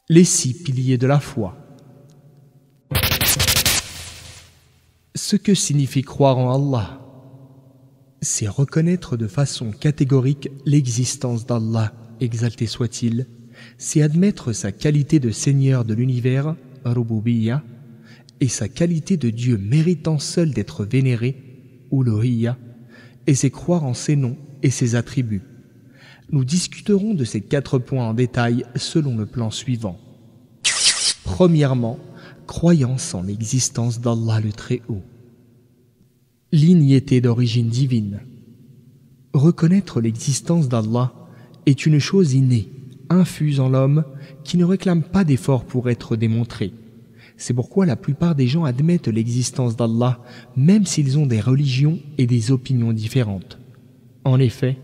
Les 6 piliers de la foi. Ce que signifie croire en Allah, c'est reconnaître de façon catégorique l'existence d'Allah, exalté soit-il, c'est admettre sa qualité de Seigneur de l'univers, Rububiyya, et sa qualité de Dieu méritant seul d'être vénéré, Uluhiyya, et c'est croire en ses noms et ses attributs. Nous discuterons de ces 4 points en détail selon le plan suivant. Premièrement, croyance en l'existence d'Allah le Très-Haut. L'ignité d'origine divine. Reconnaître l'existence d'Allah est une chose innée, infuse en l'homme, qui ne réclame pas d'effort pour être démontrée. C'est pourquoi la plupart des gens admettent l'existence d'Allah, même s'ils ont des religions et des opinions différentes. En effet,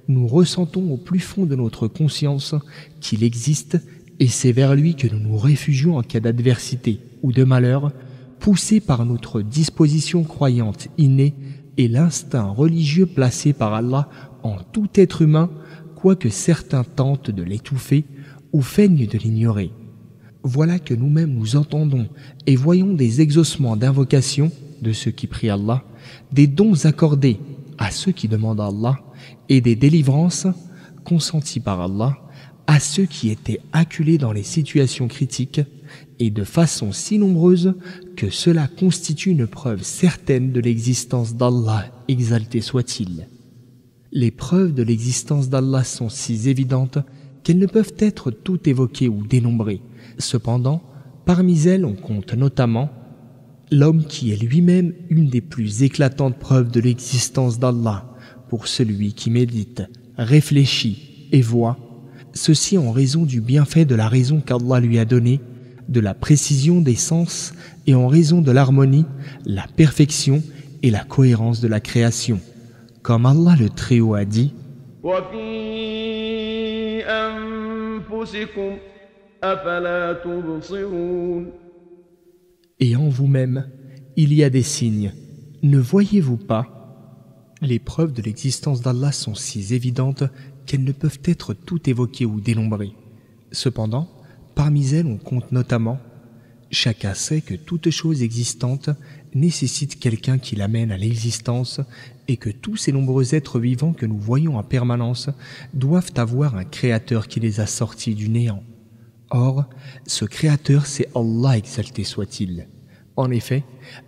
nous ressentons au plus fond de notre conscience qu'il existe et c'est vers lui que nous nous réfugions en cas d'adversité ou de malheur, poussés par notre disposition croyante innée et l'instinct religieux placé par Allah en tout être humain, quoique certains tentent de l'étouffer ou feignent de l'ignorer. Voilà que nous-mêmes nous entendons et voyons des exaucements d'invocation de ceux qui prient Allah, des dons accordés à ceux qui demandent à Allah et des délivrances consenties par Allah à ceux qui étaient acculés dans les situations critiques et de façon si nombreuse que cela constitue une preuve certaine de l'existence d'Allah, exalté soit-il. Les preuves de l'existence d'Allah sont si évidentes qu'elles ne peuvent être toutes évoquées ou dénombrées. Cependant, parmi elles on compte notamment l'homme qui est lui-même une des plus éclatantes preuves de l'existence d'Allah pour celui qui médite, réfléchit et voit, ceci en raison du bienfait de la raison qu'Allah lui a donnée, de la précision des sens et en raison de l'harmonie, la perfection et la cohérence de la création. Comme Allah le Très-Haut a dit et en vous-même, il y a des signes. Ne voyez-vous pas? Les preuves de l'existence d'Allah sont si évidentes qu'elles ne peuvent être toutes évoquées ou dénombrées. Cependant, parmi elles on compte notamment chacun sait que toute chose existante nécessite quelqu'un qui l'amène à l'existence et que tous ces nombreux êtres vivants que nous voyons en permanence doivent avoir un créateur qui les a sortis du néant. Or, ce créateur c'est Allah, exalté soit-il. En effet,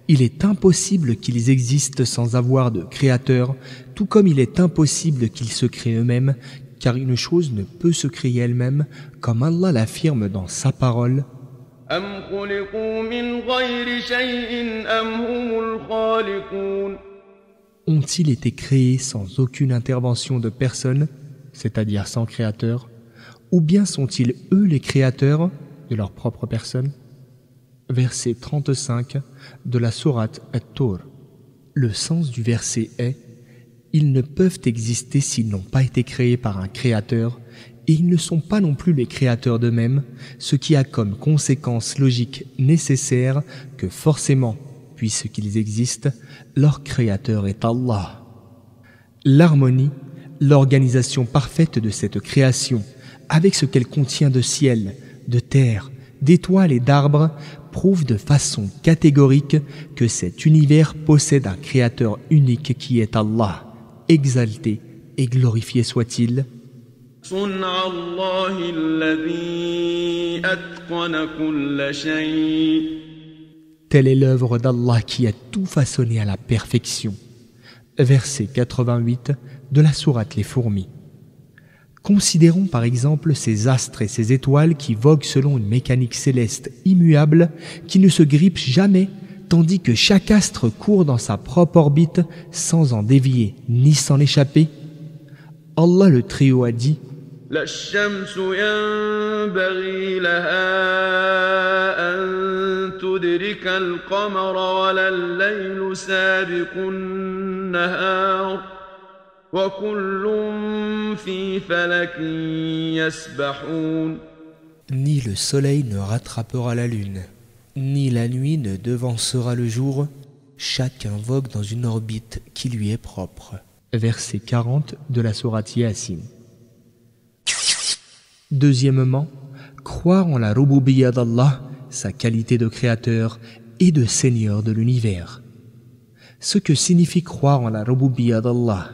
il est impossible qu'ils existent sans avoir de créateur, tout comme il est impossible qu'ils se créent eux-mêmes, car une chose ne peut se créer elle-même, comme Allah l'affirme dans sa parole. Ont-ils été créés sans aucune intervention de personne, c'est-à-dire sans créateur, ou bien sont-ils eux les créateurs de leur propre personne? Verset 35 de la sourate At-Tur. Le sens du verset est « Ils ne peuvent exister s'ils n'ont pas été créés par un créateur et ils ne sont pas non plus les créateurs d'eux-mêmes, ce qui a comme conséquence logique nécessaire que forcément, puisqu'ils existent, leur créateur est Allah. » L'harmonie, l'organisation parfaite de cette création, avec ce qu'elle contient de ciel, de terre, d'étoiles et d'arbres, prouve de façon catégorique que cet univers possède un créateur unique qui est Allah, exalté et glorifié soit-il. Telle est l'œuvre d'Allah qui a tout façonné à la perfection. Verset 88 de la sourate Les Fourmis. Considérons par exemple ces astres et ces étoiles qui voguent selon une mécanique céleste immuable qui ne se grippe jamais, tandis que chaque astre court dans sa propre orbite sans en dévier ni s'en échapper. Allah le Très-Haut a dit Ni le soleil ne rattrapera la lune, ni la nuit ne devancera le jour, chacun vogue dans une orbite qui lui est propre. Verset 40 de la sourate Yasin. Deuxièmement, croire en la rububiyya d'Allah, sa qualité de créateur et de seigneur de l'univers. Ce que signifie croire en la rububiyya d'Allah,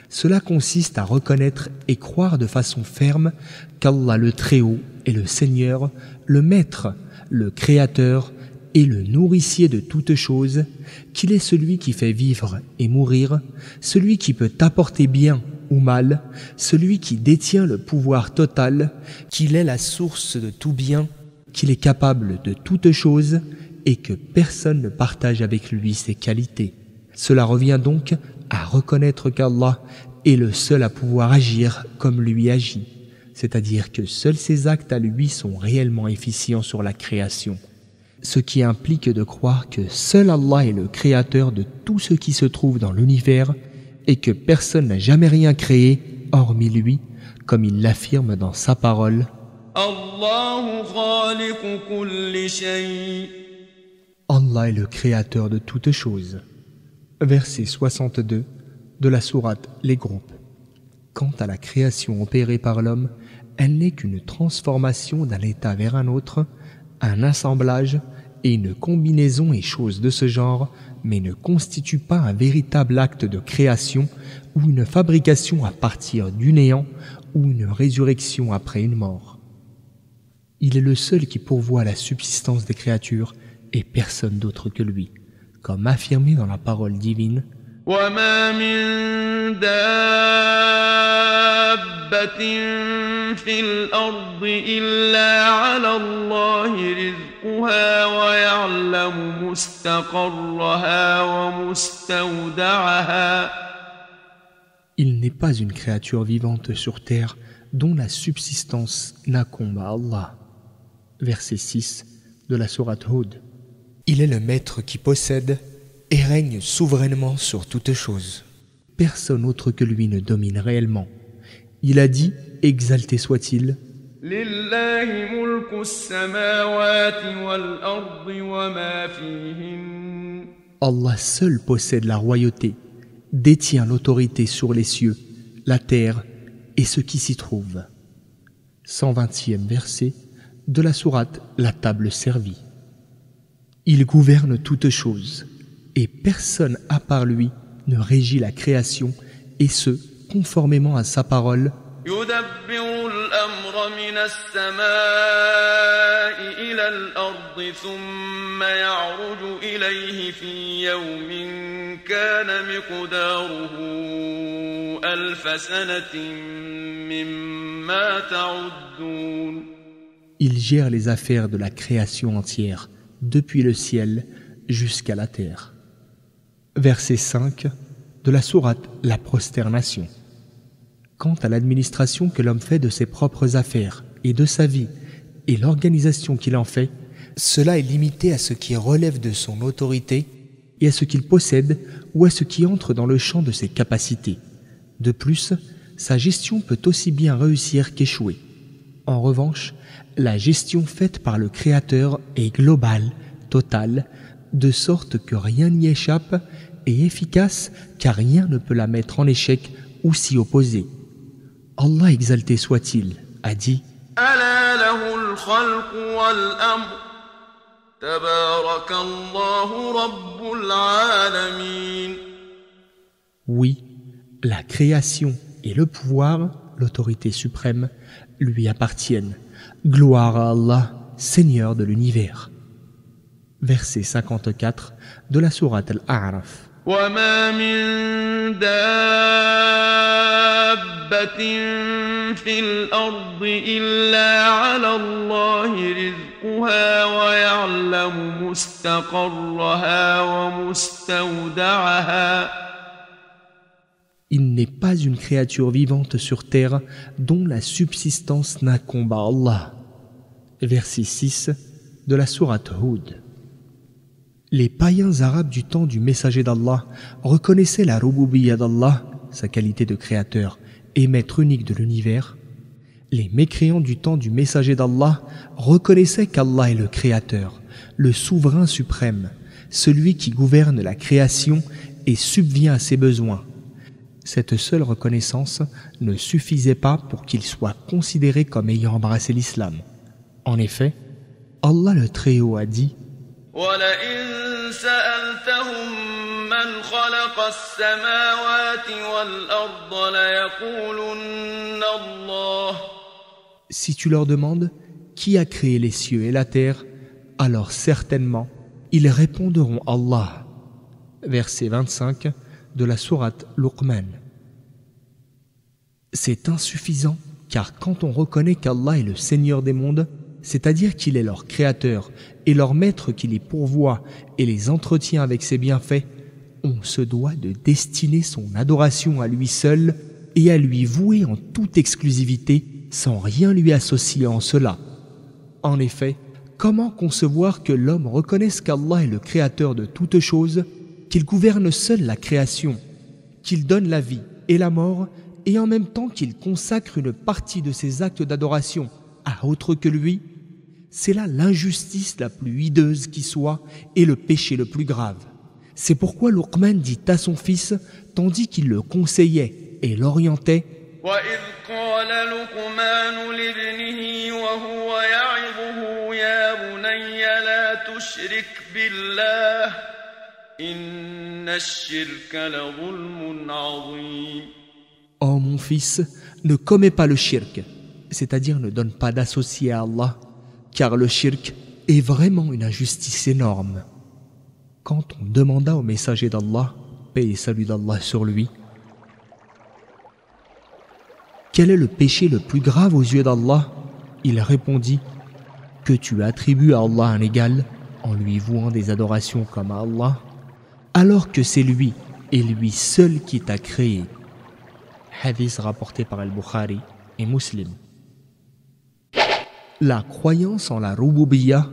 cela consiste à reconnaître et croire de façon ferme qu'Allah le Très-Haut est le Seigneur, le Maître, le Créateur et le nourricier de toutes choses, qu'il est celui qui fait vivre et mourir, celui qui peut apporter bien ou mal, celui qui détient le pouvoir total, qu'il est la source de tout bien, qu'il est capable de toutes choses et que personne ne partage avec lui ses qualités. Cela revient donc à reconnaître qu'Allah est le seul à pouvoir agir comme lui agit, c'est-à-dire que seuls ses actes à lui sont réellement efficients sur la création. Ce qui implique de croire que seul Allah est le créateur de tout ce qui se trouve dans l'univers et que personne n'a jamais rien créé hormis lui, comme il l'affirme dans sa parole. Allah est le créateur de toutes choses. Verset 62 de la sourate Les Groupes. Quant à la création opérée par l'homme, elle n'est qu'une transformation d'un état vers un autre, un assemblage et une combinaison et choses de ce genre, mais ne constitue pas un véritable acte de création ou une fabrication à partir du néant ou une résurrection après une mort. Il est le seul qui pourvoit la subsistance des créatures et personne d'autre que lui, comme affirmé dans la parole divine. وما من دابة في الأرض إلا على الله رزقها ويعلم مستقرها ومستودعها. Il n'est pas une créature vivante sur terre dont la subsistance n'incombe à Allah. Verset 6 de la sourate Hud. Il est le maître qui possède et règne souverainement sur toutes choses. Personne autre que lui ne domine réellement. Il a dit, exalté soit-il, Allah seul possède la royauté, détient l'autorité sur les cieux, la terre et ce qui s'y trouve. 120e verset de la sourate La table servie. Il gouverne toutes choses, et personne à part lui ne régit la création, et ce, conformément à sa parole. Il gère les affaires de la création entière, depuis le ciel jusqu'à la terre. Verset 5 de la sourate La prosternation. Quant à l'administration que l'homme fait de ses propres affaires et de sa vie et l'organisation qu'il en fait, cela est limité à ce qui relève de son autorité et à ce qu'il possède ou à ce qui entre dans le champ de ses capacités. De plus, sa gestion peut aussi bien réussir qu'échouer. En revanche, la gestion faite par le Créateur est globale, totale, de sorte que rien n'y échappe et efficace car rien ne peut la mettre en échec ou s'y opposer. Allah exalté soit-il a dit Oui, la création et le pouvoir, l'autorité suprême, lui appartiennent. Gloire à Allah, Seigneur de l'univers. Verset 54 de la sourate Al-A'raf. وما من دابة في الأرض إلا على الله رزقها ويعلم مستقرها ومستودعها. Il n'est pas une créature vivante sur terre dont la subsistance n'incombe à Allah. Verset 6 de la sourate Hud. Les païens arabes du temps du messager d'Allah reconnaissaient la rububiyya d'Allah, sa qualité de créateur et maître unique de l'univers. Les mécréants du temps du messager d'Allah reconnaissaient qu'Allah est le créateur, le souverain suprême, celui qui gouverne la création et subvient à ses besoins. Cette seule reconnaissance ne suffisait pas pour qu'ils soient considérés comme ayant embrassé l'islam. En effet, Allah le Très-Haut a dit: وَلَئِن سَأَلْتَهُم مَّنْ خَلَقَ السَّمَاوَاتِ وَالْأَرْضَ لَيَقُولُنَّ اللَّهُ. Si tu leur demandes qui a créé les cieux et la terre, alors certainement ils répondront Allah. Verset 25 de la sourate Luqman. C'est insuffisant, car quand on reconnaît qu'Allah est le Seigneur des mondes, c'est-à-dire qu'il est leur créateur et leur maître qui les pourvoit et les entretient avec ses bienfaits, on se doit de destiner son adoration à lui seul et à lui vouer en toute exclusivité sans rien lui associer en cela. En effet, comment concevoir que l'homme reconnaisse qu'Allah est le créateur de toutes choses, qu'il gouverne seul la création, qu'il donne la vie et la mort, et en même temps qu'il consacre une partie de ses actes d'adoration à autre que lui? C'est là l'injustice la plus hideuse qui soit et le péché le plus grave. C'est pourquoi Luqman dit à son fils, tandis qu'il le conseillait et l'orientait: وَإِذْ قَالَ لُقْمَانُ لِابْنِهِ وَهُوَ يَعِظُهُ يَا بُنَيَّ لَا تُشْرِكْ بِاللَّهِ إِنَّ الشِّرْكَ لَظُلْمٌ عَظِيمٌ. Ô mon fils, ne commets pas le shirk, c'est-à-dire ne donne pas d'associé à Allah, car le shirk est vraiment une injustice énorme. Quand on demanda au messager d'Allah, paix et salut d'Allah sur lui, quel est le péché le plus grave aux yeux d'Allah, il répondit: que tu attribues à Allah un égal en lui vouant des adorations comme à Allah, alors que c'est lui et lui seul qui t'a créé. Hadith rapporté par Al-Bukhari et Muslim. La croyance en la Rububiyya,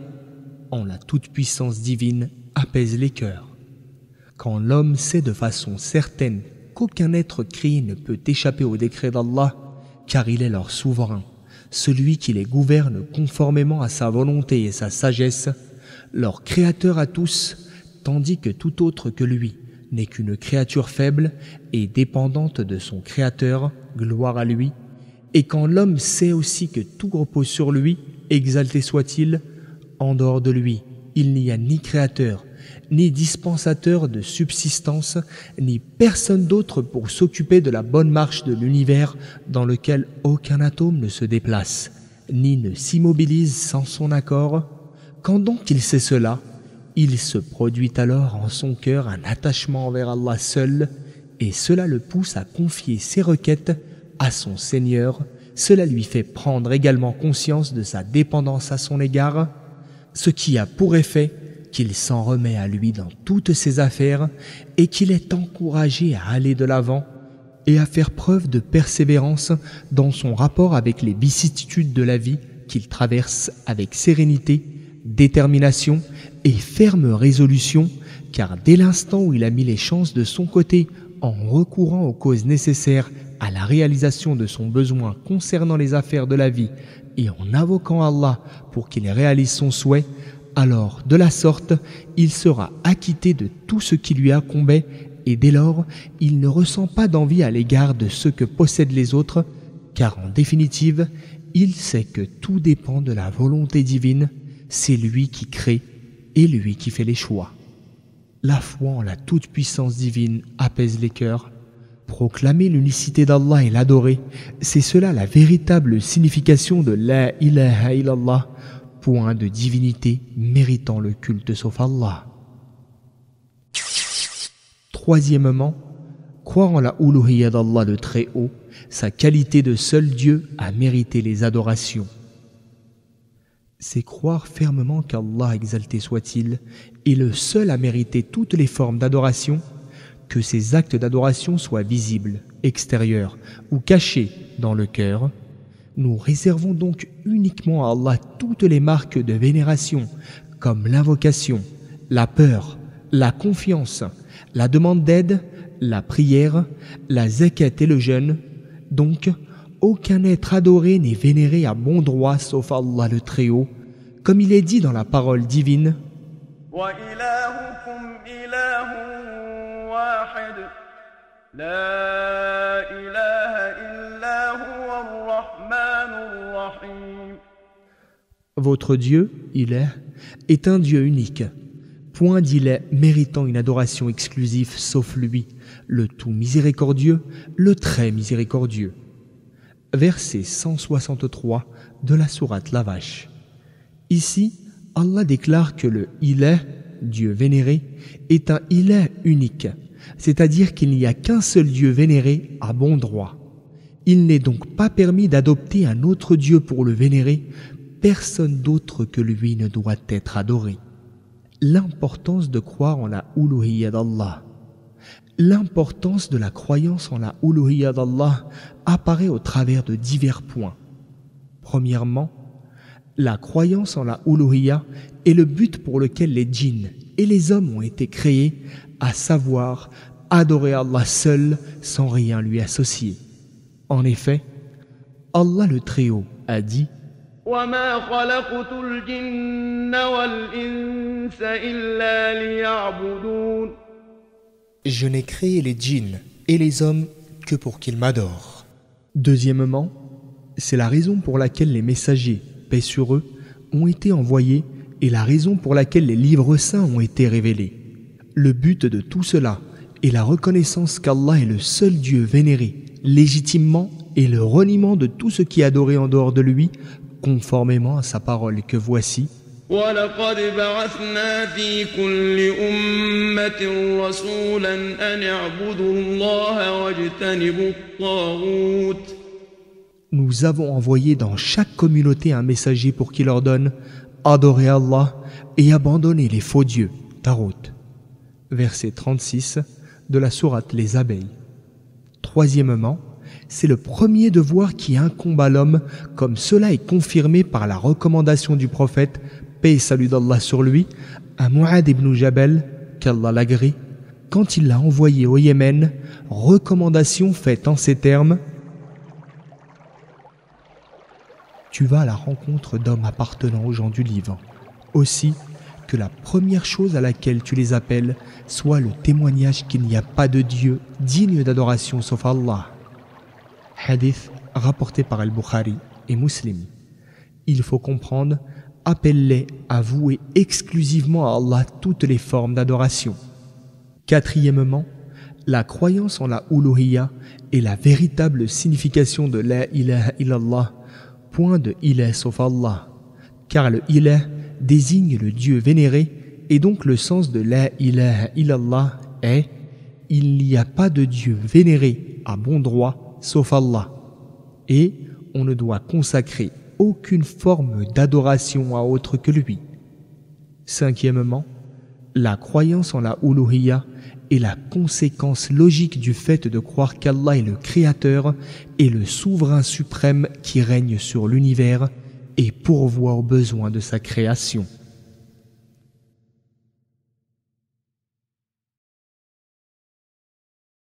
en la toute-puissance divine, apaise les cœurs. Quand l'homme sait de façon certaine qu'aucun être créé ne peut échapper au décret d'Allah, car il est leur souverain, celui qui les gouverne conformément à sa volonté et sa sagesse, leur créateur à tous, tandis que tout autre que lui n'est qu'une créature faible et dépendante de son créateur, gloire à lui, et quand l'homme sait aussi que tout repose sur lui, exalté soit-il, en dehors de lui, il n'y a ni créateur, ni dispensateur de subsistance, ni personne d'autre pour s'occuper de la bonne marche de l'univers dans lequel aucun atome ne se déplace, ni ne s'immobilise sans son accord. Quand donc il sait cela, il se produit alors en son cœur un attachement envers Allah seul, et cela le pousse à confier ses requêtes à son Seigneur. Cela lui fait prendre également conscience de sa dépendance à son égard, ce qui a pour effet qu'il s'en remet à lui dans toutes ses affaires et qu'il est encouragé à aller de l'avant et à faire preuve de persévérance dans son rapport avec les vicissitudes de la vie qu'il traverse avec sérénité, détermination et ferme résolution, car dès l'instant où il a mis les chances de son côté en recourant aux causes nécessaires à la réalisation de son besoin concernant les affaires de la vie et en invoquant Allah pour qu'il réalise son souhait, alors de la sorte, il sera acquitté de tout ce qui lui incombait et dès lors, il ne ressent pas d'envie à l'égard de ce que possèdent les autres, car en définitive, il sait que tout dépend de la volonté divine, c'est lui qui crée et lui qui fait les choix. La foi en la toute-puissance divine apaise les cœurs. Proclamer l'unicité d'Allah et l'adorer, c'est cela la véritable signification de La ilaha illallah, point de divinité méritant le culte sauf Allah. Troisièmement, croire en la uluhiyya d'Allah le Très-Haut, sa qualité de seul Dieu a mérité les adorations. C'est croire fermement qu'Allah, exalté soit-il, est le seul à mériter toutes les formes d'adoration, que ses actes d'adoration soient visibles, extérieurs ou cachés dans le cœur. Nous réservons donc uniquement à Allah toutes les marques de vénération, comme l'invocation, la peur, la confiance, la demande d'aide, la prière, la zakat et le jeûne. Donc, aucun être adoré n'est vénéré à bon droit sauf Allah le Très-Haut, comme il est dit dans la parole divine. وَإِلَٰهُكُمْ إِلَٰهٌ وَاحِدٌ لَا إِلَٰهَ إِلَّا هُوَ الرَّحْمَٰنُ الرَّحِيمُ. Votre Dieu, Ilah, est un Dieu unique. Point d'Ilah méritant une adoration exclusive sauf lui, le tout miséricordieux, le très miséricordieux. Verset 163 de la sourate La Vache. Ici, Allah déclare que le Ilah, Dieu vénéré, est un Ilah unique, c'est-à-dire qu'il n'y a qu'un seul Dieu vénéré à bon droit. Il n'est donc pas permis d'adopter un autre Dieu pour le vénérer. Personne d'autre que lui ne doit être adoré. L'importance de croire en la uluhiyya d'Allah. L'importance de la croyance en la uluhiyya d'Allah apparaît au travers de divers points. Premièrement, la croyance en la uluhiyya est le but pour lequel les djinns et les hommes ont été créés, à savoir adorer Allah seul sans rien lui associer. En effet, Allah le Très-Haut a dit: وما خلقت الجن والإنس إلا ليعبدون. Je n'ai créé les djinns et les hommes que pour qu'ils m'adorent. Deuxièmement, c'est la raison pour laquelle les messagers, paix sur eux, ont été envoyés et la raison pour laquelle les livres saints ont été révélés. Le but de tout cela est la reconnaissance qu'Allah est le seul Dieu vénéré, légitimement, et le reniement de tout ce qui est adoré en dehors de lui, conformément à sa parole que voici: ولقد بعثنا في كل أمة رسولا أن اعبدوا الله واجتنبوا الطاغوت. Nous avons envoyé dans chaque communauté un messager pour qu'il leur donne: adorez Allah et abandonnez les faux dieux. Tarot. Verset 36 de la sourate Les Abeilles. Troisièmement, c'est le premier devoir qui incombe à l'homme, comme cela est confirmé par la recommandation du prophète, paix et salut d'Allah sur lui, à Mu'adh ibn Jabal, qu'Allah l'agrée, quand il l'a envoyé au Yémen, recommandation faite en ces termes: tu vas à la rencontre d'hommes appartenant aux gens du livre. Aussi, que la première chose à laquelle tu les appelles soit le témoignage qu'il n'y a pas de Dieu digne d'adoration sauf Allah. Hadith rapporté par Al-Bukhari et Muslim. Il faut comprendre: appelle-les à vouer exclusivement à Allah toutes les formes d'adoration. Quatrièmement, la croyance en la uluhiyya est la véritable signification de la ilaha illallah, point de ilah sauf Allah, car le ilah désigne le Dieu vénéré et donc le sens de la ilaha illallah est: il n'y a pas de Dieu vénéré à bon droit sauf Allah, et on ne doit consacrer aucune forme d'adoration à autre que lui. Cinquièmement, la croyance en la uluhiyya est la conséquence logique du fait de croire qu'Allah est le Créateur et le souverain suprême qui règne sur l'univers et pourvoit aux besoins de sa création.